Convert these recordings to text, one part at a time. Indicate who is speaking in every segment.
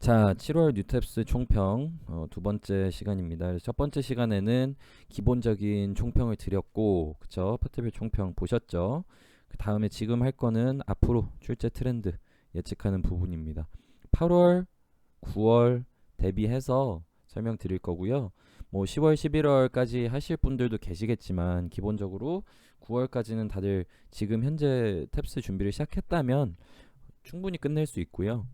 Speaker 1: 자, 7월 뉴탭스 총평 두 번째 시간입니다. 그래서 첫 번째 시간에는 기본적인 총평을 드렸고, 그쵸? 파트별 총평 보셨죠? 그 다음에 지금 할 거는 앞으로 출제 트렌드 예측하는 부분입니다. 8월, 9월 대비해서 설명드릴 거고요. 뭐 10월, 11월까지 하실 분들도 계시겠지만 기본적으로 9월까지는 다들 지금 현재 탭스 준비를 시작했다면 충분히 끝낼 수 있고요.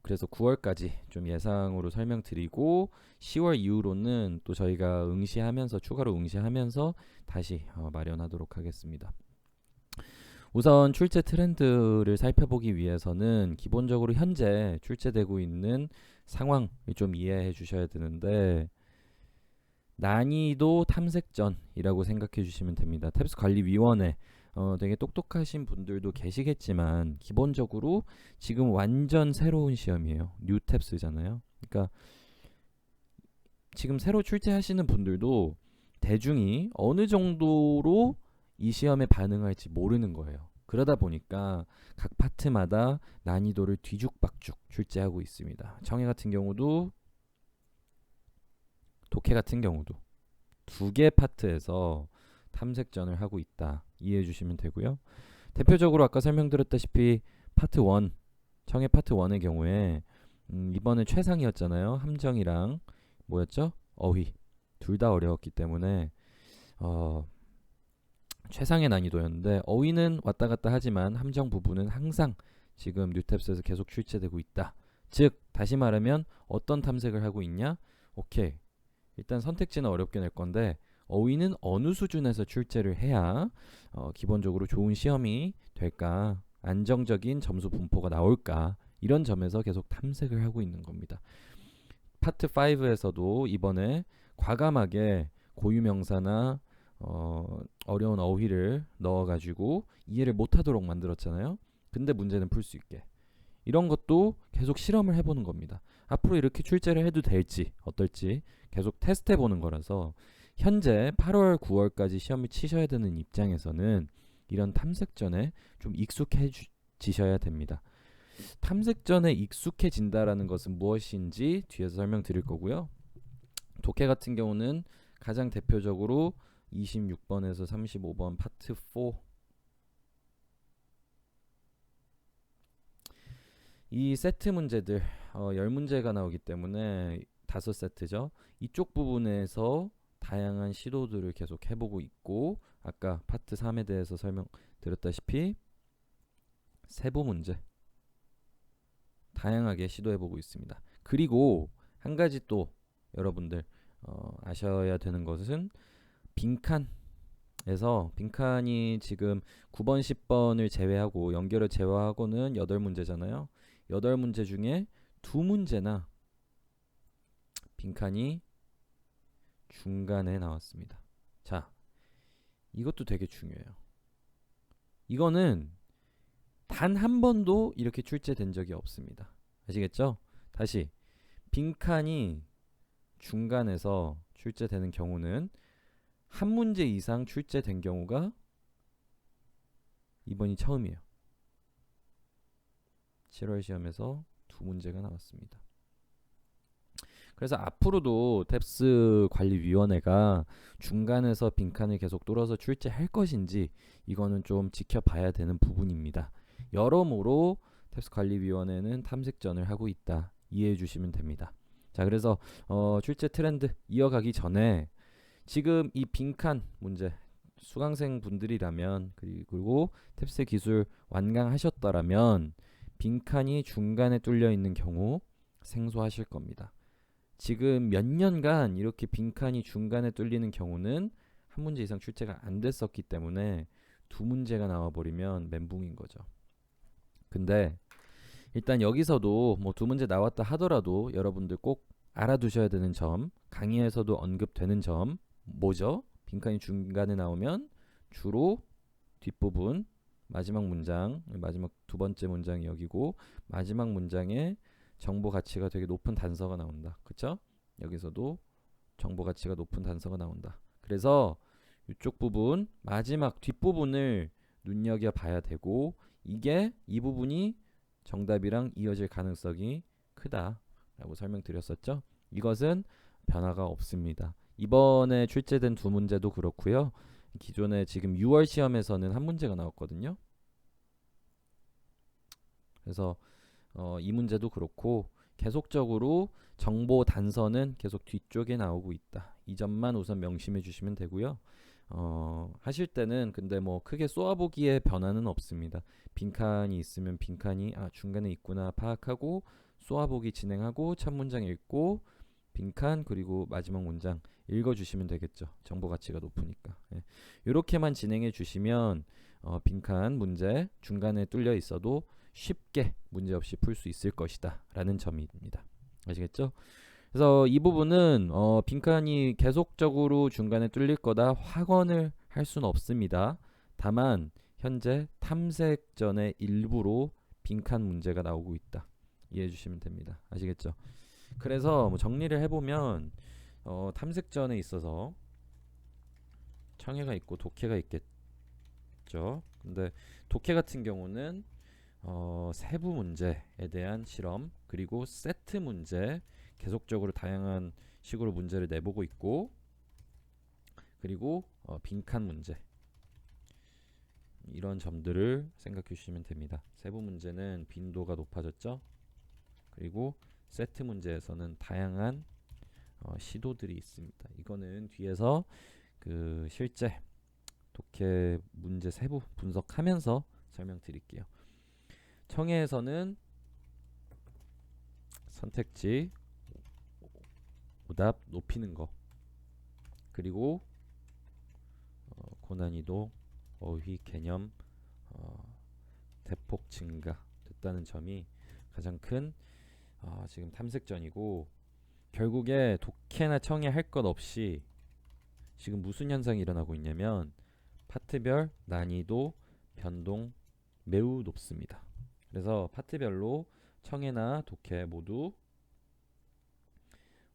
Speaker 1: 그래서 9월까지 좀 예상으로 설명드리고 10월 이후로는 또 저희가 응시하면서 추가로 응시하면서 다시 마련하도록 하겠습니다. 우선 출제 트렌드를 살펴보기 위해서는 기본적으로 현재 출제되고 있는 상황을 좀 이해해 주셔야 되는데, 난이도 탐색전이라고 생각해 주시면 됩니다. 탭스 관리위원회 되게 똑똑하신 분들도 계시겠지만 기본적으로 지금 완전 새로운 시험이에요. 뉴 탭스잖아요. 그러니까 지금 새로 출제하시는 분들도 대중이 어느 정도로 이 시험에 반응할지 모르는 거예요. 그러다 보니까 각 파트마다 난이도를 뒤죽박죽 출제하고 있습니다. 청해 같은 경우도 독해 같은 경우도 두 개 파트에서 탐색전을 하고 있다. 이해해 주시면 되고요. 대표적으로 아까 설명드렸다시피 파트 1, 청해 파트 1의 경우에 이번에 최상이었잖아요. 함정이랑 뭐였죠? 어휘. 둘 다 어려웠기 때문에 최상의 난이도였는데, 어휘는 왔다 갔다 하지만 함정 부분은 항상 지금 뉴탭스에서 계속 출제되고 있다. 즉 다시 말하면 어떤 탐색을 하고 있냐? 오케이, 일단 선택지는 어렵게 낼 건데 어휘는 어느 수준에서 출제를 해야 기본적으로 좋은 시험이 될까, 안정적인 점수 분포가 나올까, 이런 점에서 계속 탐색을 하고 있는 겁니다. 파트 5에서도 이번에 과감하게 고유명사나 어려운 어휘를 넣어가지고 이해를 못하도록 만들었잖아요. 근데 문제는 풀 수 있게, 이런 것도 계속 실험을 해보는 겁니다. 앞으로 이렇게 출제를 해도 될지 어떨지 계속 테스트해보는 거라서 현재 8월, 9월까지 시험을 치셔야 되는 입장에서는 이런 탐색전에 좀 익숙해지셔야 됩니다. 탐색전에 익숙해진다라는 것은 무엇인지 뒤에서 설명드릴 거고요. 독해 같은 경우는 가장 대표적으로 26번에서 35번 파트 4, 이 세트 문제들 10문제가 나오기 때문에 5세트죠. 이쪽 부분에서 다양한 시도들을 계속 해보고 있고, 아까 파트 3에 대해서 설명드렸다시피 세부 문제 다양하게 시도해보고 있습니다. 그리고 한 가지 또 여러분들 아셔야 되는 것은 빈칸에서, 빈칸이 지금 9번, 10번을 제외하고 연결을 제외하고는 8문제잖아요. 8문제 중에 2문제나 빈칸이 중간에 나왔습니다. 자, 이것도 되게 중요해요. 이거는 단 한 번도 이렇게 출제된 적이 없습니다. 아시겠죠? 다시, 빈칸이 중간에서 출제되는 경우는 한 문제 이상 출제된 경우가 이번이 처음이에요. 7월 시험에서 2문제가 나왔습니다. 그래서 앞으로도 탭스 관리위원회가 중간에서 빈칸을 계속 뚫어서 출제할 것인지 이거는 좀 지켜봐야 되는 부분입니다. 여러모로 탭스 관리위원회는 탐색전을 하고 있다. 이해해 주시면 됩니다. 자, 그래서 출제 트렌드 이어가기 전에 지금 이 빈칸 문제, 수강생 분들이라면 그리고 탭스 기술 완강하셨더라면 빈칸이 중간에 뚫려 있는 경우 생소하실 겁니다. 지금 몇 년간 이렇게 빈칸이 중간에 뚫리는 경우는 한 문제 이상 출제가 안 됐었기 때문에 2문제가 나와버리면 멘붕인 거죠. 근데 일단 여기서도 뭐 2문제 나왔다 하더라도 여러분들 꼭 알아두셔야 되는 점, 강의에서도 언급되는 점 뭐죠? 빈칸이 중간에 나오면 주로 뒷부분, 마지막 문장, 마지막 두 번째 문장이 여기고 마지막 문장에 정보 가치가 되게 높은 단서가 나온다. 그쵸? 여기서도 정보 가치가 높은 단서가 나온다. 그래서 이쪽 부분, 마지막 뒷부분을 눈여겨봐야 되고, 이 부분이 정답이랑 이어질 가능성이 크다라고 설명드렸었죠. 이것은 변화가 없습니다. 이번에 출제된 두 문제도 그렇고요. 기존에 지금 6월 시험에서는 한 문제가 나왔거든요. 그래서 이 문제도 그렇고 계속적으로 정보 단서는 계속 뒤쪽에 나오고 있다. 이 점만 우선 명심해 주시면 되고요. 하실 때는 근데 뭐 크게 쏘아보기에 변화는 없습니다. 빈칸이 있으면 빈칸이 중간에 있구나 파악하고 쏘아보기 진행하고 첫 문장 읽고 빈칸 그리고 마지막 문장 읽어주시면 되겠죠. 정보 가치가 높으니까. 이렇게만 진행해 주시면 빈칸 문제 중간에 뚫려 있어도 쉽게 문제없이 풀 수 있을 것이다 라는 점입니다. 아시겠죠? 그래서 이 부분은 빈칸이 계속적으로 중간에 뚫릴 거다 확언을 할 수는 없습니다. 다만 현재 탐색전의 일부로 빈칸 문제가 나오고 있다. 이해해 주시면 됩니다. 아시겠죠? 그래서 뭐 정리를 해보면 탐색전에 있어서 청해가 있고 독해가 있겠죠. 근데 독해 같은 경우는 세부 문제에 대한 실험 그리고 세트 문제 계속적으로 다양한 식으로 문제를 내보고 있고 그리고 빈칸 문제 이런 점들을 생각해 주시면 됩니다. 세부 문제는 빈도가 높아졌죠. 그리고 세트 문제에서는 다양한 시도들이 있습니다. 이거는 뒤에서 그 실제 독해 문제 세부 분석하면서 설명드릴게요. 청해에서는 선택지 오답 높이는 거 그리고 고난이도 어휘 개념 대폭 증가 됐다는 점이 가장 큰 지금 탐색전이고 결국에 독해나 청해 할 것 없이 지금 무슨 현상이 일어나고 있냐면 파트별 난이도 변동 매우 높습니다. 그래서 파트별로 청해나 독해 모두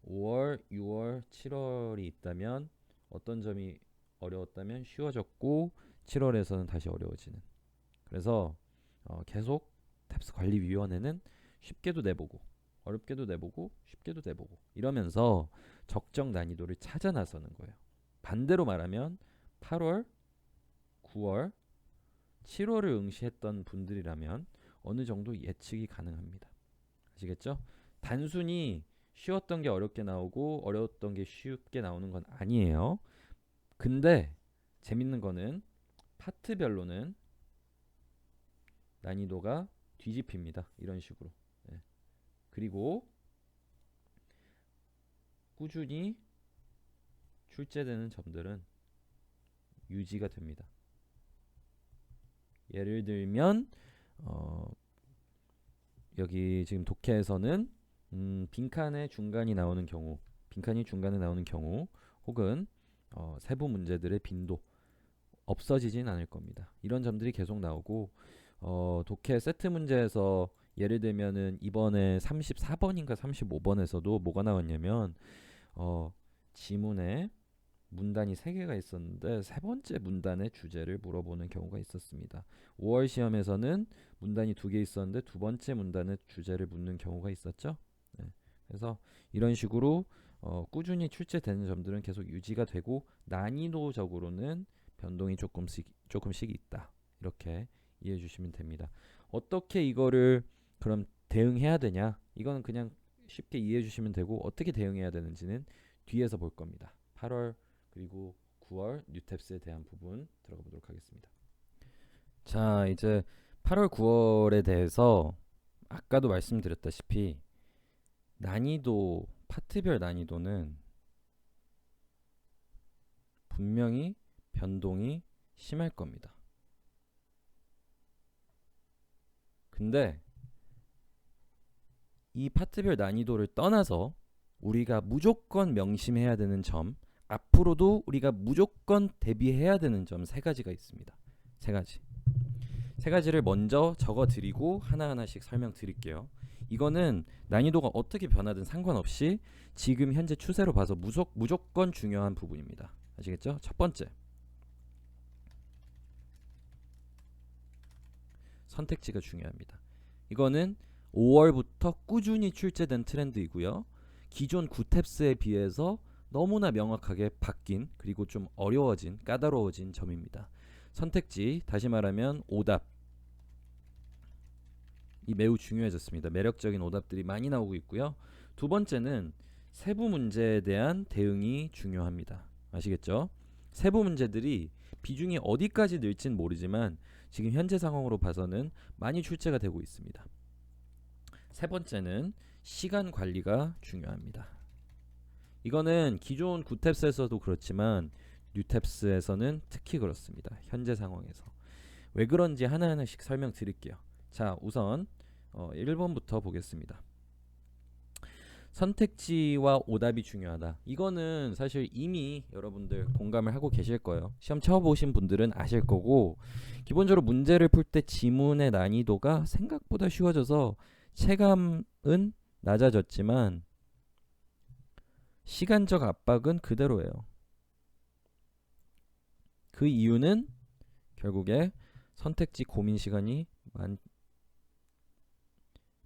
Speaker 1: 5월, 6월, 7월이 있다면 어떤 점이 어려웠다면 쉬워졌고 7월에서는 다시 어려워지는. 그래서 계속 탭스 관리위원회는 쉽게도 내보고 어렵게도 내보고 쉽게도 내보고 이러면서 적정 난이도를 찾아 나서는 거예요. 반대로 말하면 8월, 9월, 7월을 응시했던 분들이라면 어느 정도 예측이 가능합니다. 아시겠죠? 단순히 쉬웠던 게 어렵게 나오고 어려웠던 게 쉽게 나오는 건 아니에요. 근데 재밌는 거는 파트별로는 난이도가 뒤집힙니다. 이런 식으로. 그리고 꾸준히 출제되는 점들은 유지가 됩니다. 예를 들면 여기 지금 독해에서는 빈칸의 중간이 나오는 경우, 빈칸이 중간에 나오는 경우, 혹은 세부 문제들의 빈도 없어지진 않을 겁니다. 이런 점들이 계속 나오고 독해 세트 문제에서 예를 들면은 이번에 34번인가 35번에서도 뭐가 나왔냐면 지문에 문단이 3개가 있었는데 세 번째 문단의 주제를 물어보는 경우가 있었습니다. 5월 시험에서는 문단이 2개 있었는데 두 번째 문단의 주제를 묻는 경우가 있었죠. 그래서 이런 식으로 꾸준히 출제되는 점들은 계속 유지가 되고 난이도적으로는 변동이 조금씩 있다. 이렇게 이해해 주시면 됩니다. 어떻게 이거를 그럼 대응해야 되냐? 이거는 그냥 쉽게 이해해 주시면 되고 어떻게 대응해야 되는지는 뒤에서 볼 겁니다. 8월 그리고 9월 뉴탭스에 대한 부분 들어가 보도록 하겠습니다. 자, 이제 8월 9월에 대해서 아까도 말씀드렸다시피 난이도 파트별 난이도는 분명히 변동이 심할 겁니다. 근데 이 파트별 난이도를 떠나서 우리가 무조건 명심해야 되는 점, 앞으로도 우리가 무조건 대비해야 되는 점 3가지가 있습니다. 3가지. 3가지를 먼저 적어드리고 하나하나씩 설명드릴게요. 이거는 난이도가 어떻게 변하든 상관없이 지금 현재 추세로 봐서 무조건 중요한 부분입니다. 아시겠죠? 첫 번째, 선택지가 중요합니다. 이거는 5월부터 꾸준히 출제된 트렌드이고요. 기존 구탭스에 비해서 너무나 명확하게 바뀐 그리고 좀 어려워진 까다로워진 점입니다. 선택지, 다시 말하면 오답, 이 매우 중요해졌습니다. 매력적인 오답들이 많이 나오고 있고요. 두 번째는 세부 문제에 대한 대응이 중요합니다. 아시겠죠? 세부 문제들이 비중이 어디까지 늘진 모르지만 지금 현재 상황으로 봐서는 많이 출제가 되고 있습니다. 세 번째는 시간 관리가 중요합니다. 이거는 기존 구탭스에서도 그렇지만 뉴탭스에서는 특히 그렇습니다. 현재 상황에서. 왜 그런지 하나하나씩 설명드릴게요. 자, 우선 1번부터 보겠습니다. 선택지와 오답이 중요하다. 이거는 사실 이미 여러분들 공감을 하고 계실 거예요. 시험 쳐보신 분들은 아실 거고, 기본적으로 문제를 풀 때 지문의 난이도가 생각보다 쉬워져서 체감은 낮아졌지만 시간적 압박은 그대로예요. 그 이유는 결국에 선택지 고민 시간이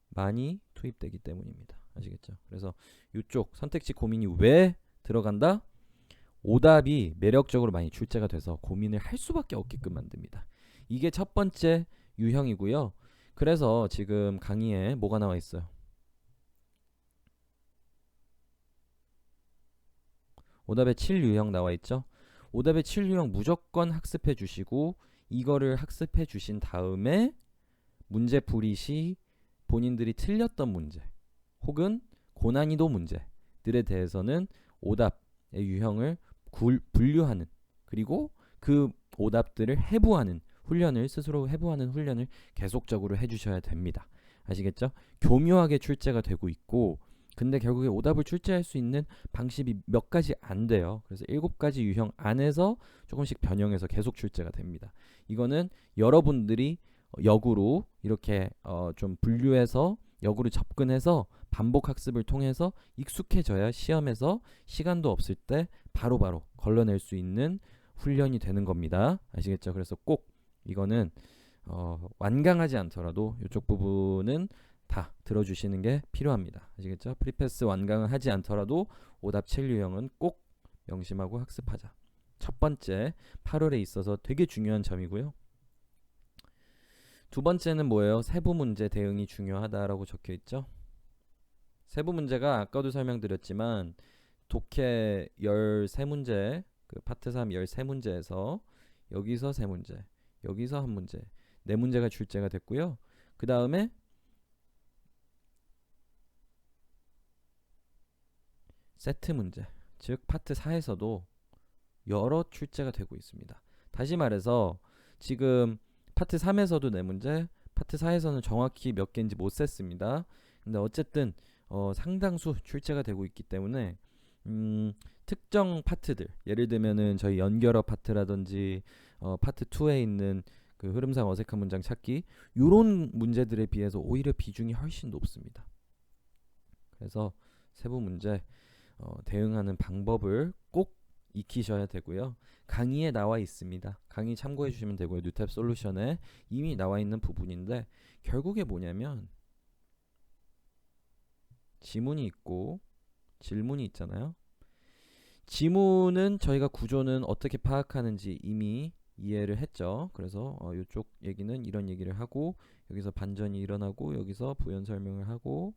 Speaker 1: 많이 투입되기 때문입니다. 아시겠죠? 그래서 이쪽 선택지 고민이 왜 들어간다? 오답이 매력적으로 많이 출제가 돼서 고민을 할 수밖에 없게끔 만듭니다. 이게 첫 번째 유형이고요. 그래서 지금 강의에 뭐가 나와 있어요? 오답의 7유형 나와 있죠? 오답의 7유형 무조건 학습해 주시고 이거를 학습해 주신 다음에 문제 풀이 시 본인들이 틀렸던 문제 혹은 고난이도 문제들에 대해서는 오답의 유형을 분류하는, 그리고 그 오답들을 해부하는 훈련을, 스스로 해부하는 훈련을 계속적으로 해주셔야 됩니다. 아시겠죠? 교묘하게 출제가 되고 있고, 근데 결국에 오답을 출제할 수 있는 방식이 몇 가지 안 돼요. 그래서 7가지 유형 안에서 조금씩 변형해서 계속 출제가 됩니다. 이거는 여러분들이 역으로 이렇게 좀 분류해서 역으로 접근해서 반복 학습을 통해서 익숙해져야 시험에서 시간도 없을 때 바로바로 걸러낼 수 있는 훈련이 되는 겁니다. 아시겠죠? 그래서 꼭 이거는 완강하지 않더라도 이쪽 부분은 다 들어주시는 게 필요합니다. 아시겠죠? 프리패스 완강을 하지 않더라도 오답 7유형은 꼭 명심하고 학습하자. 첫 번째 8월에 있어서 되게 중요한 점이고요. 두 번째는 뭐예요? 세부 문제 대응이 중요하다라고 적혀 있죠. 세부 문제가 아까도 설명드렸지만 독해 13문제, 그 파트 3 13문제에서 여기서 3문제, 여기서 1문제, 4문제가 출제가 됐고요. 그 다음에 세트 문제, 즉 파트 4에서도 여러 출제가 되고 있습니다. 다시 말해서 지금 파트 3에서도 4문제, 파트 4에서는 정확히 몇 개인지 못 셌습니다. 근데 어쨌든 상당수 출제가 되고 있기 때문에 특정 파트들, 예를 들면은 저희 연결어 파트라든지 파트 2에 있는 그 흐름상 어색한 문장 찾기, 요런 문제들에 비해서 오히려 비중이 훨씬 높습니다. 그래서 세부 문제 대응하는 방법을 꼭 익히셔야 되고요. 강의에 나와 있습니다. 강의 참고해 주시면 되고요. 뉴탭 솔루션에 이미 나와 있는 부분인데, 결국에 뭐냐면 지문이 있고 질문이 있잖아요. 지문은 저희가 구조는 어떻게 파악하는지 이미 이해를 했죠. 그래서 이쪽 얘기는 이런 얘기를 하고, 여기서 반전이 일어나고, 여기서 부연 설명을 하고,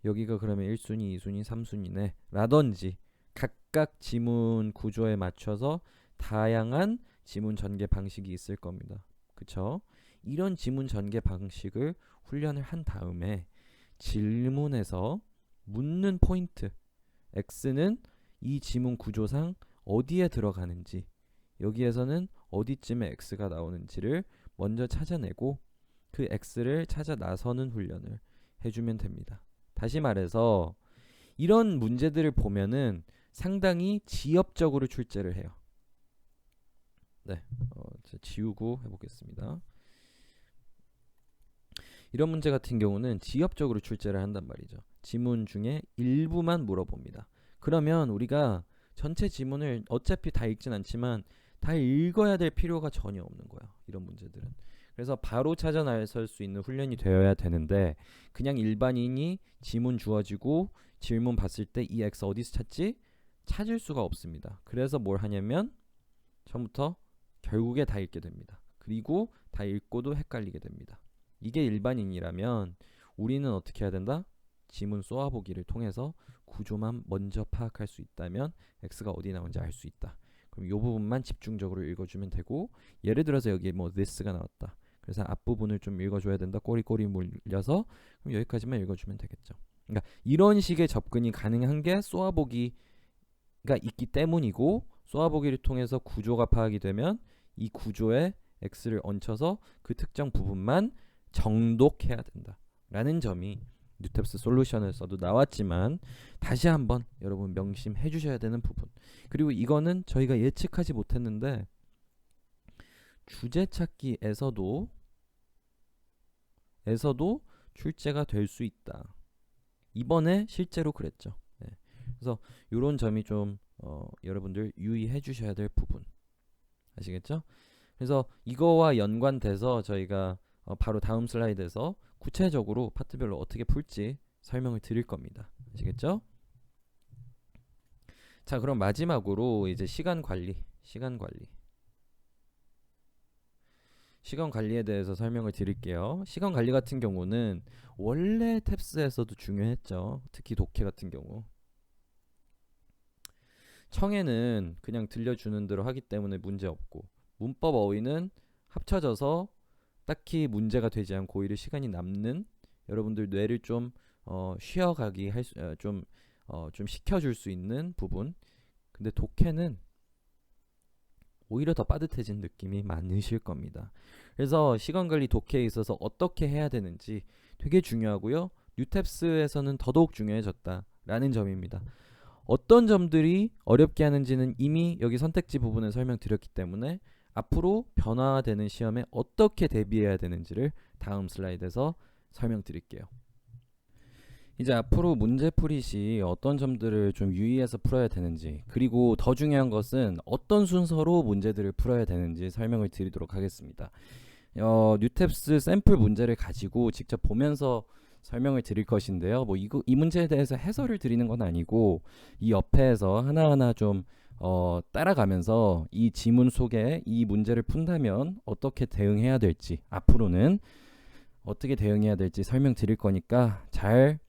Speaker 1: 여기가 그러면 1순위, 2순위, 3순위네 라든지 각각 지문 구조에 맞춰서 다양한 지문 전개 방식이 있을 겁니다. 그쵸? 이런 지문 전개 방식을 훈련을 한 다음에 질문에서 묻는 포인트, X는 이 지문 구조상 어디에 들어가는지, 여기에서는 어디쯤에 X가 나오는지를 먼저 찾아내고 그 X를 찾아 나서는 훈련을 해주면 됩니다. 다시 말해서 이런 문제들을 보면은 상당히 지엽적으로 출제를 해요. 네, 지우고 해보겠습니다. 이런 문제 같은 경우는 지엽적으로 출제를 한단 말이죠. 지문 중에 일부만 물어봅니다. 그러면 우리가 전체 지문을 어차피 다 읽진 않지만 다 읽어야 될 필요가 전혀 없는 거예요. 이런 문제들은. 그래서 바로 찾아 나설 수 있는 훈련이 되어야 되는데 그냥 일반인이 지문 주어지고 질문 봤을 때 이 x 어디서 찾지? 찾을 수가 없습니다. 그래서 뭘 하냐면 처음부터 결국에 다 읽게 됩니다. 그리고 다 읽고도 헷갈리게 됩니다. 이게 일반인이라면 우리는 어떻게 해야 된다? 지문 쏘아보기를 통해서 구조만 먼저 파악할 수 있다면 x가 어디 나오는지 알 수 있다. 그럼 이 부분만 집중적으로 읽어주면 되고, 예를 들어서 여기 뭐 this가 나왔다. 그래서 앞부분을 좀 읽어줘야 된다. 꼬리꼬리 물려서 그럼 여기까지만 읽어주면 되겠죠. 그러니까 이런 식의 접근이 가능한 게 쏘아보기가 있기 때문이고, 쏘아보기를 통해서 구조가 파악이 되면 이 구조에 x를 얹혀서 그 특정 부분만 정독해야 된다 라는 점이 뉴탭스 솔루션에서도 나왔지만 다시 한번 여러분 명심해 주셔야 되는 부분. 그리고 이거는 저희가 예측하지 못했는데 주제 찾기에서도 출제가 될 수 있다. 이번에 실제로 그랬죠. 네. 그래서 이런 점이 좀 여러분들 유의해 주셔야 될 부분. 아시겠죠? 그래서 이거와 연관돼서 저희가 바로 다음 슬라이드에서 구체적으로 파트별로 어떻게 풀지 설명을 드릴 겁니다. 아시겠죠? 자, 그럼 마지막으로 이제 시간 관리에 대해서 설명을 드릴게요. 시간 관리 같은 경우는 원래 탭스에서도 중요했죠. 특히 독해 같은 경우. 청해는 그냥 들려주는 대로 하기 때문에 문제 없고, 문법 어휘는 합쳐져서 딱히 문제가 되지 않고 오히려 시간이 남는, 여러분들 뇌를 좀 쉬어가기 좀 시켜줄 수 있는 부분. 근데 독해는 오히려 더 빠듯해진 느낌이 많으실 겁니다. 그래서 시간관리 독해에 있어서 어떻게 해야 되는지 되게 중요하고요. 뉴탭스에서는 더더욱 중요해졌다라는 점입니다. 어떤 점들이 어렵게 하는지는 이미 여기 선택지 부분에 설명드렸기 때문에 앞으로 변화되는 시험에 어떻게 대비해야 되는지를 다음 슬라이드에서 설명드릴게요. 이제 앞으로 문제풀이 시 어떤 점들을 좀 유의해서 풀어야 되는지, 그리고 더 중요한 것은 어떤 순서로 문제들을 풀어야 되는지 설명을 드리도록 하겠습니다. 뉴탭스 샘플 문제를 가지고 직접 보면서 설명을 드릴 것인데요. 뭐 이 문제에 대해서 해설을 드리는 건 아니고 이 옆에서 하나하나 좀 따라가면서 이 지문 속에 이 문제를 푼다면 어떻게 대응해야 될지, 앞으로는 어떻게 대응해야 될지 설명드릴 거니까 잘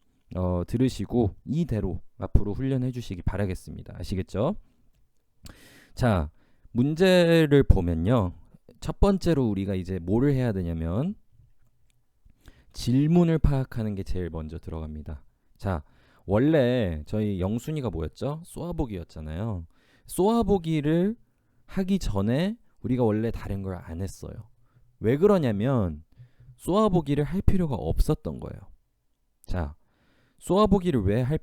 Speaker 1: 들으시고 이대로 앞으로 훈련해 주시기 바라겠습니다. 아시겠죠? 자, 문제를 보면요. 첫 번째로 우리가 이제 뭐를 해야 되냐면 질문을 파악하는 게 제일 먼저 들어갑니다. 자, 원래 저희 영순위가 뭐였죠? 쏘아보기였잖아요. 쏘아보기를 하기 전에 우리가 원래 다른 걸 안 했어요. 왜 그러냐면 쏘아보기를 할 필요가 없었던 거예요. 자, 쏘아보기를 왜 할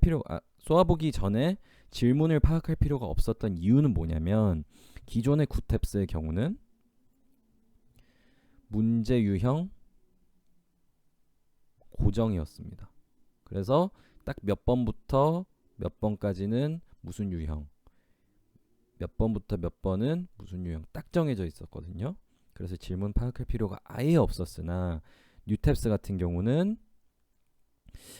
Speaker 1: 쏘아보기 전에 질문을 파악할 필요가 없었던 이유는 뭐냐면 기존의 구탭스의 경우는 문제 유형 고정이었습니다. 그래서 딱 몇 번부터 몇 번까지는 무슨 유형, 몇 번부터 몇 번은 무슨 유형 딱 정해져 있었거든요. 그래서 질문 파악할 필요가 아예 없었으나 뉴탭스 같은 경우는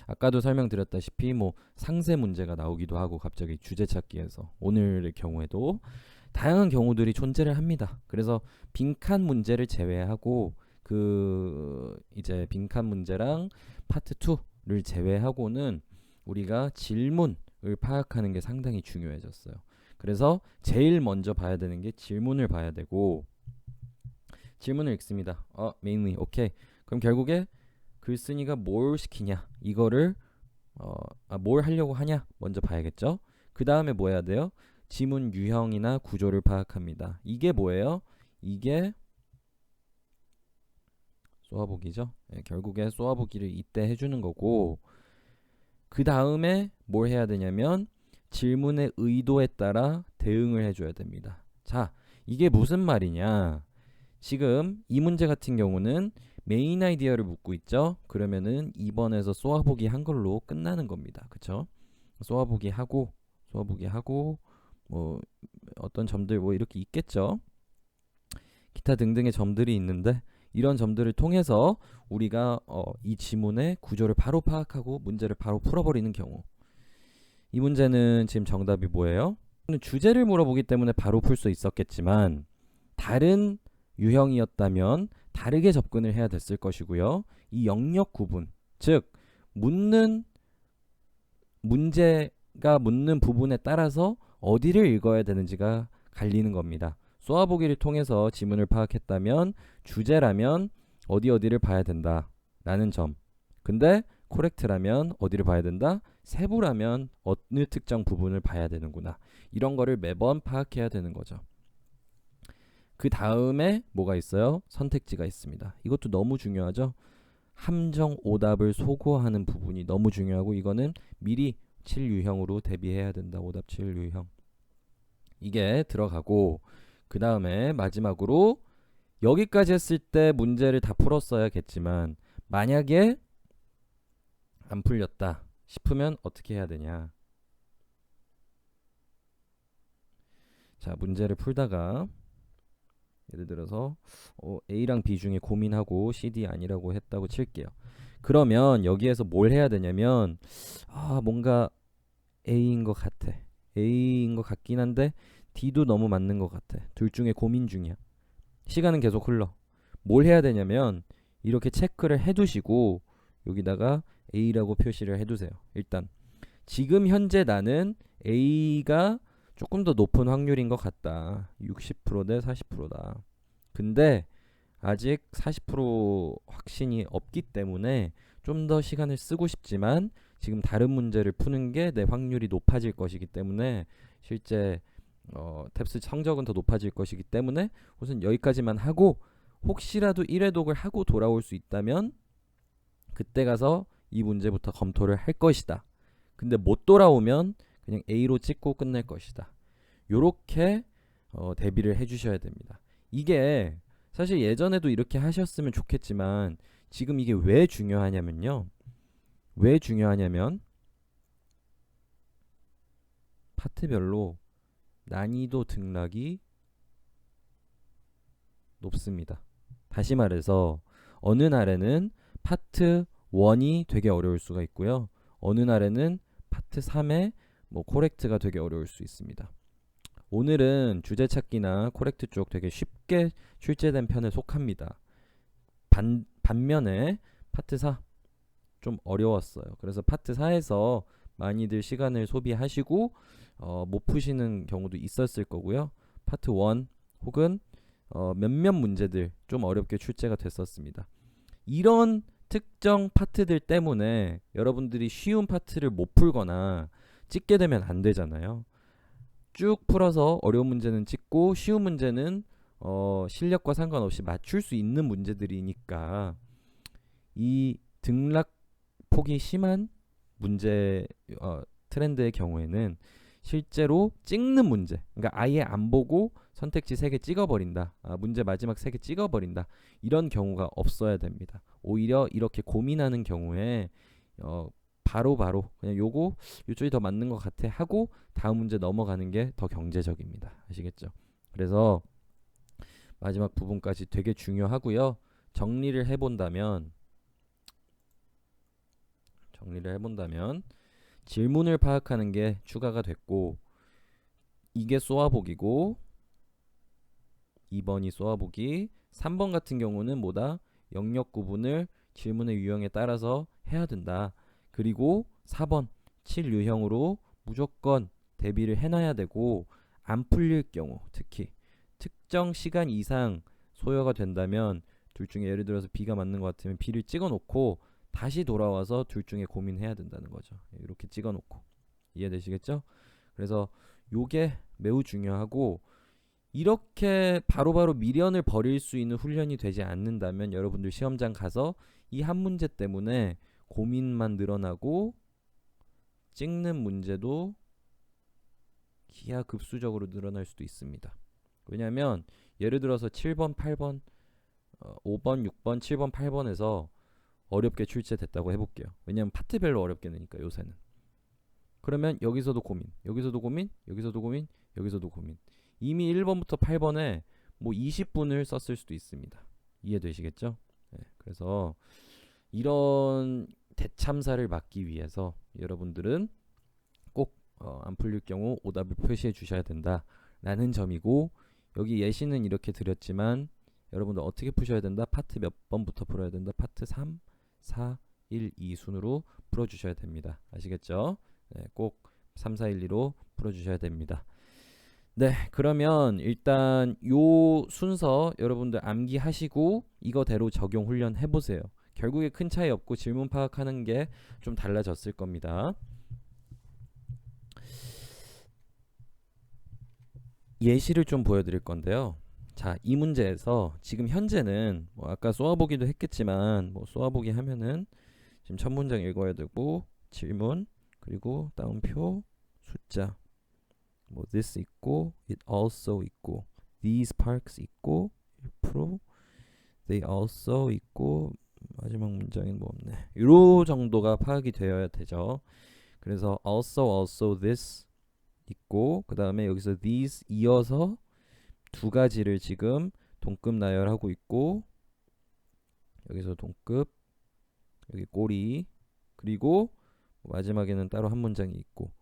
Speaker 1: 아까도 설명드렸다시피 뭐 상세 문제가 나오기도 하고 갑자기 주제 찾기에서 오늘의 경우에도 다양한 경우들이 존재를 합니다. 그래서 빈칸 문제를 제외하고 이제 빈칸 문제랑 파트 2를 제외하고는 우리가 질문을 파악하는 게 상당히 중요해졌어요. 그래서 제일 먼저 봐야 되는 게 질문을 봐야 되고, 질문을 읽습니다. mainly 오케이. 그럼 결국에 글쓴이가 뭘 시키냐, 이거를 뭘 하려고 하냐 먼저 봐야겠죠. 그 다음에 뭐 해야 돼요? 지문 유형이나 구조를 파악합니다. 이게 뭐예요? 이게 쏘아보기죠. 네, 결국에 쏘아보기를 이때 해주는 거고, 그 다음에 뭘 해야 되냐면 질문의 의도에 따라 대응을 해줘야 됩니다. 자, 이게 무슨 말이냐? 지금 이 문제 같은 경우는 메인 아이디어를 묻고 있죠. 그러면은 2번에서 쏘아보기 한 걸로 끝나는 겁니다. 그쵸? 쏘아보기 하고 뭐 어떤 점들 뭐 이렇게 있겠죠. 기타 등등의 점들이 있는데 이런 점들을 통해서 우리가 이 지문의 구조를 바로 파악하고 문제를 바로 풀어버리는 경우. 이 문제는 지금 정답이 뭐예요? 주제를 물어보기 때문에 바로 풀 수 있었겠지만 다른 유형이었다면 다르게 접근을 해야 됐을 것이고요. 이 영역 구분, 즉 문제가 묻는 부분에 따라서 어디를 읽어야 되는지가 갈리는 겁니다. 쏘아보기를 통해서 지문을 파악했다면 주제라면 어디를 봐야 된다 라는 점. 근데 코렉트라면 어디를 봐야 된다? 세부라면 어느 특정 부분을 봐야 되는구나. 이런 거를 매번 파악해야 되는 거죠. 그 다음에 뭐가 있어요? 선택지가 있습니다. 이것도 너무 중요하죠. 함정 오답을 소거하는 부분이 너무 중요하고 이거는 미리 7유형으로 대비해야 된다. 오답 7유형. 이게 들어가고 그 다음에 마지막으로 여기까지 했을 때 문제를 다 풀었어야겠지만 만약에 안 풀렸다 싶으면 어떻게 해야 되냐. 자, 문제를 풀다가 예를 들어서 A랑 B 중에 고민하고 CD 아니라고 했다고 칠게요. 그러면 여기에서 뭘 해야 되냐면 뭔가 A인 것 같아. A인 것 같긴 한데 D도 너무 맞는 것 같아. 둘 중에 고민 중이야. 시간은 계속 흘러. 뭘 해야 되냐면 이렇게 체크를 해두시고 여기다가 A라고 표시를 해두세요. 일단 지금 현재 나는 A가 조금 더 높은 확률인 것 같다. 60% 대 40%다. 근데 아직 40% 확신이 없기 때문에 좀 더 시간을 쓰고 싶지만 지금 다른 문제를 푸는 게 내 확률이 높아질 것이기 때문에 실제 탭스 성적은 더 높아질 것이기 때문에 우선 여기까지만 하고 혹시라도 1회 독을 하고 돌아올 수 있다면 그때 가서 이 문제부터 검토를 할 것이다. 근데 못 돌아오면 그냥 A로 찍고 끝낼 것이다. 요렇게 대비를 해주셔야 됩니다. 이게 사실 예전에도 이렇게 하셨으면 좋겠지만 지금 이게 왜 중요하냐면요. 왜 중요하냐면 파트별로 난이도 등락이 높습니다. 다시 말해서 어느 날에는 파트 1이 되게 어려울 수가 있고요. 어느 날에는 파트 3에 코렉트가 되게 어려울 수 있습니다. 오늘은 주제 찾기나 코렉트 쪽 되게 쉽게 출제된 편에 속합니다. 반면에 파트 4 좀 어려웠어요. 그래서 파트 4에서 많이들 시간을 소비하시고 못 푸시는 경우도 있었을 거고요. 파트 1 혹은 몇몇 문제들 좀 어렵게 출제가 됐었습니다. 이런 특정 파트들 때문에 여러분들이 쉬운 파트를 못 풀거나 찍게 되면 안 되잖아요. 쭉 풀어서 어려운 문제는 찍고 쉬운 문제는 실력과 상관없이 맞출 수 있는 문제들이니까 이 등락폭이 심한 문제 트렌드의 경우에는 실제로 찍는 문제, 그러니까 아예 안 보고 선택지 3개 찍어버린다. 문제 마지막 3개 찍어버린다. 이런 경우가 없어야 됩니다. 오히려 이렇게 고민하는 경우에 바로 그냥 요쪽이 더 맞는 것 같아 하고 다음 문제 넘어가는 게 더 경제적입니다. 아시겠죠? 그래서 마지막 부분까지 되게 중요하고요. 정리를 해본다면 질문을 파악하는 게 추가가 됐고 이게 쏘아보기고 2번이 쏘아보기 3번 같은 경우는 뭐다? 영역 구분을 질문의 유형에 따라서 해야 된다. 그리고 4번 7유형으로 무조건 대비를 해놔야 되고 안 풀릴 경우 특히 특정 시간 이상 소요가 된다면 둘 중에 예를 들어서 B가 맞는 것 같으면 B를 찍어놓고 다시 돌아와서 둘 중에 고민해야 된다는 거죠. 이렇게 찍어놓고 이해되시겠죠? 그래서 요게 매우 중요하고 이렇게 바로바로 미련을 버릴 수 있는 훈련이 되지 않는다면 여러분들 시험장 가서 이 한 문제 때문에 고민만 늘어나고 찍는 문제도 기하급수적으로 늘어날 수도 있습니다. 왜냐하면 예를 들어서 7번, 8번, 5번, 6번, 7번, 8번에서 어렵게 출제됐다고 해볼게요. 왜냐하면 파트별로 어렵게 내니까 요새는. 그러면 여기서도 고민, 여기서도 고민, 여기서도 고민, 여기서도 고민. 이미 1번부터 8번에 20분을 썼을 수도 있습니다. 이해되시겠죠? 네, 그래서 이런 대참사를 막기 위해서 여러분들은 꼭 안 풀릴 경우 오답을 표시해 주셔야 된다라는 점이고, 여기 예시는 이렇게 드렸지만 여러분들 어떻게 푸셔야 된다? 파트 몇 번부터 풀어야 된다? 파트 3, 4, 1, 2 순으로 풀어주셔야 됩니다. 아시겠죠? 네, 꼭 3, 4, 1, 2로 풀어주셔야 됩니다. 네, 그러면 일단 요 순서 여러분들 암기하시고 이거대로 적용 훈련 해보세요. 결국에 큰 차이 없고 질문 파악하는 게 좀 달라졌을 겁니다. 예시를 좀 보여드릴 건데요. 자, 이 문제에서 지금 현재는 뭐 아까 쏘아보기도 했겠지만 뭐 쏘아보기 하면은 지금 첫 문장 읽어야 되고 질문 그리고 따옴표 숫자 뭐 this 있고 it also 있고 these parks 있고 1% they also 있고 마지막 문장이 뭐 없네. 요 정도가 파악이 되어야 되죠. 그래서 also this 있고 그 다음에 여기서 these 이어서 두 가지를 지금 동급 나열하고 있고 여기서 동급 여기 꼬리 그리고 마지막에는 따로 한 문장이 있고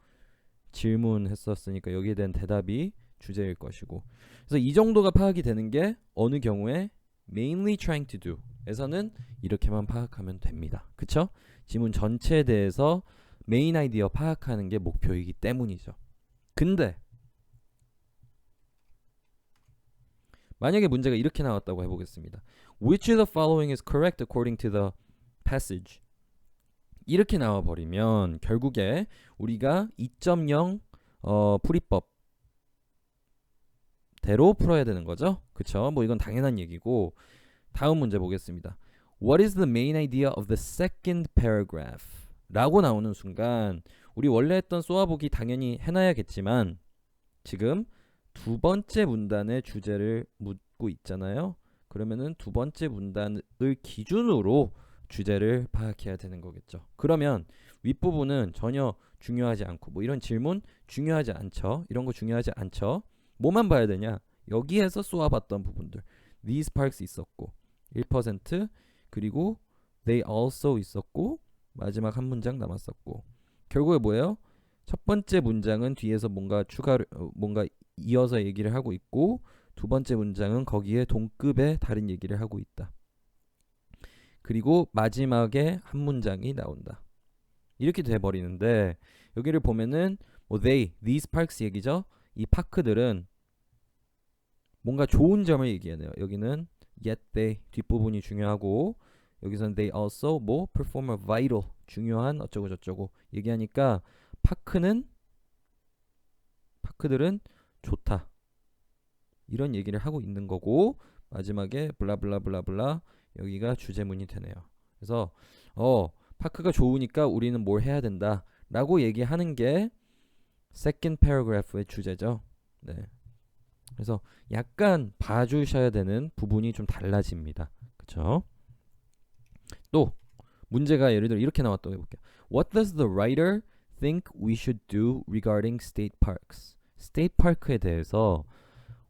Speaker 1: 질문했었으니까 여기에 대한 대답이 주제일 것이고, 그래서 이 정도가 파악이 되는 게 어느 경우에 mainly trying to do 에서는 이렇게만 파악하면 됩니다. 그쵸? 지문 전체에 대해서 메인 아이디어 파악하는 게 목표이기 때문이죠. 근데 만약에 문제가 이렇게 나왔다고 해보겠습니다. Which of the following is correct according to the passage? 이렇게 나와버리면 결국에 우리가 2.0 풀이법대로 풀어야 되는 거죠. 그쵸? 뭐 이건 당연한 얘기고, 다음 문제 보겠습니다. What is the main idea of the second paragraph? 라고 나오는 순간 우리 원래 했던 쏘아보기 당연히 해놔야겠지만 지금 두 번째 문단의 주제를 묻고 있잖아요. 그러면은 두 번째 문단을 기준으로 주제를 파악해야 되는 거겠죠. 그러면 윗부분은 전혀 중요하지 않고 뭐 이런 질문 중요하지 않죠. 이런 거 중요하지 않죠. 뭐만 봐야 되냐? 여기에서 쏘아봤던 부분들. These parks 있었고 1% 그리고 they also 있었고 마지막 한 문장 남았었고, 결국에 뭐예요? 첫 번째 문장은 뒤에서 뭔가 추가를 뭔가 이어서 얘기를 하고 있고 두 번째 문장은 거기에 동급의 다른 얘기를 하고 있다. 그리고 마지막에 한 문장이 나온다. 이렇게 돼버리는데 여기를 보면은 뭐 these parks 얘기죠. 이 파크들은 뭔가 좋은 점을 얘기하네요. 여기는 yet they 뒷부분이 중요하고 여기서는 they also 뭐 perform a vital 중요한 어쩌고 저쩌고 얘기하니까 파크들은 좋다 이런 얘기를 하고 있는 거고, 마지막에 블라블라블라블라 여기가 주제문이 되네요. 그래서 파크가 좋으니까 우리는 뭘 해야 된다 라고 얘기하는 게 second paragraph의 주제죠. 네. 그래서 약간 봐주셔야 되는 부분이 좀 달라집니다. 그쵸? 또 문제가 예를 들어 이렇게 나왔다고 해볼게요. What does the writer think we should do regarding state parks? state park에 대해서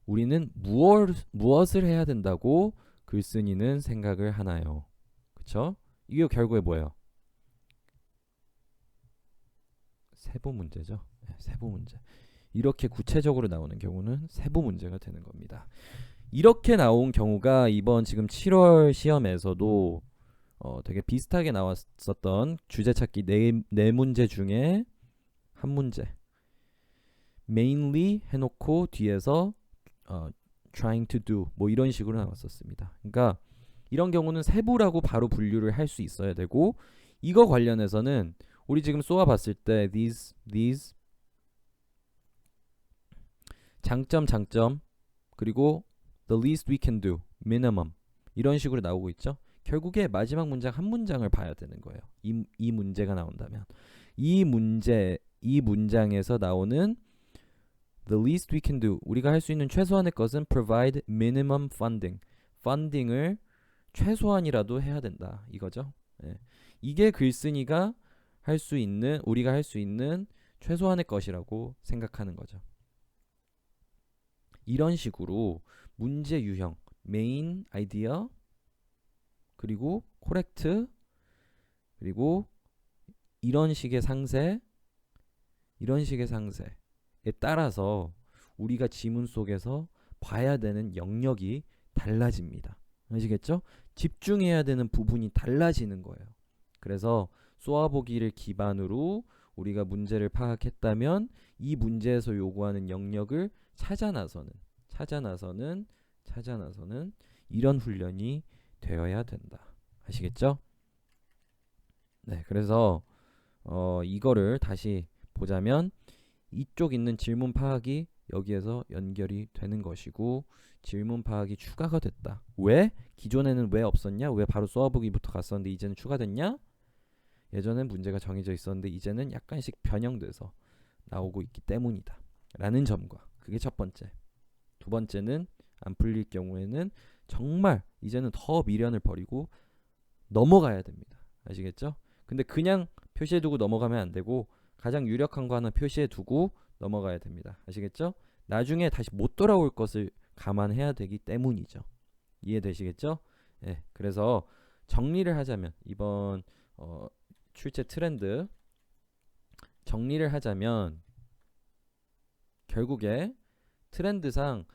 Speaker 1: 우리는 무엇을 해야 된다고 글쓴이는 생각을 하나요? 그쵸? 이게 결국에 뭐예요? 세부 문제죠. 네, 세부 문제. 이렇게 구체적으로 나오는 경우는 세부 문제가 되는 겁니다. 이렇게 나온 경우가 이번 지금 7월 시험에서도 되게 비슷하게 나왔었던 주제 찾기 네 문제 중에 한 문제 mainly 해놓고 뒤에서 trying to do 뭐 이런 식으로 나왔었습니다. 그러니까 이런 경우는 세부라고 바로 분류를 할 수 있어야 되고, 이거 관련해서는 우리 지금 쏘아봤을 때 these 장점 그리고 the least we can do minimum 이런 식으로 나오고 있죠. 결국에 마지막 문장 한 문장을 봐야 되는 거예요. 이 문제가 나온다면 이 문장에서 나오는 the least we can do 우리가 할 수 있는 최소한의 것은 provide minimum funding을 최소한이라도 해야 된다 이거죠. 네. 이게 글쓴이가 할 수 있는 우리가 할 수 있는 최소한의 것이라고 생각하는 거죠. 이런 식으로 문제 유형 메인 아이디어 그리고 코렉트, 그리고 이런 식의 상세, 이런 식의 상세에 따라서 우리가 지문 속에서 봐야 되는 영역이 달라집니다. 아시겠죠? 집중해야 되는 부분이 달라지는 거예요. 그래서 쏘아보기를 기반으로 우리가 문제를 파악했다면 이 문제에서 요구하는 영역을 찾아 나서는 이런 훈련이 되어야 된다. 아시겠죠? 네, 그래서 이거를 다시 보자면 이쪽 있는 질문 파악이 여기에서 연결이 되는 것이고 질문 파악이 추가가 됐다. 왜? 기존에는 왜 없었냐? 왜 바로 쏘아보기부터 갔었는데 이제는 추가됐냐? 예전엔 문제가 정해져 있었는데 이제는 약간씩 변형돼서 나오고 있기 때문이다. 라는 점과 그게 첫 번째. 두 번째는 안 풀릴 경우에는 정말 이제는 더 미련을 버리고 넘어가야 됩니다. 아시겠죠? 근데 그냥 표시해두고 넘어가면 안 되고 가장 유력한 거 하나 표시해두고 넘어가야 됩니다. 아시겠죠? 나중에 다시 못 돌아올 것을 감안해야 되기 때문이죠. 이해되시겠죠? 네, 그래서 정리를 하자면 이번 출제 트렌드 정리를 하자면 결국에 트렌드상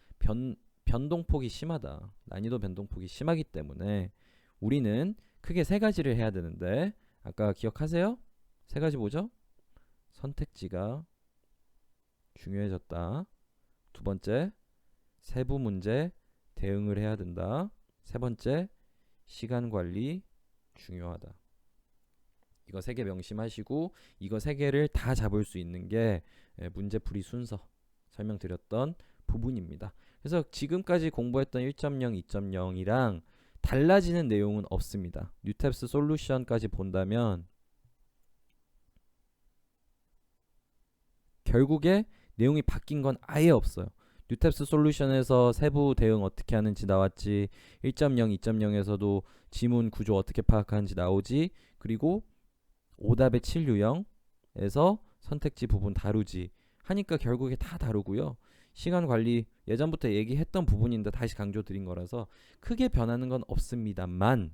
Speaker 1: 변동폭이 심하다. 난이도 변동폭이 심하기 때문에 우리는 크게 세 가지를 해야 되는데 아까 기억하세요? 세 가지 뭐죠? 선택지가 중요해졌다. 두 번째, 세부 문제 대응을 해야 된다. 세 번째, 시간 관리 중요하다. 이거 세 개 명심하시고 이거 세 개를 다 잡을 수 있는 게 문제풀이 순서 설명드렸던 부분입니다. 그래서 지금까지 공부했던 1.0, 2.0이랑 달라지는 내용은 없습니다. 뉴탭스 솔루션까지 본다면 결국에 내용이 바뀐 건 아예 없어요. 뉴탭스 솔루션에서 세부 대응 어떻게 하는지 나왔지, 1.0, 2.0에서도 지문 구조 어떻게 파악하는지 나오지, 그리고 오답의 7유형에서 선택지 부분 다루지 하니까 결국에 다 다루고요. 시간 관리 예전부터 얘기했던 부분인데 다시 강조드린 거라서 크게 변하는 건 없습니다만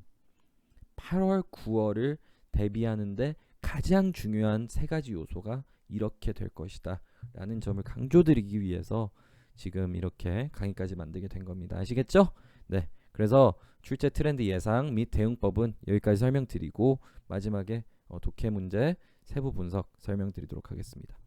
Speaker 1: 8월, 9월을 대비하는데 가장 중요한 세 가지 요소가 이렇게 될 것이다 라는 점을 강조드리기 위해서 지금 이렇게 강의까지 만들게 된 겁니다. 아시겠죠? 네, 그래서 출제 트렌드 예상 및 대응법은 여기까지 설명드리고 마지막에 독해 문제 세부 분석 설명드리도록 하겠습니다.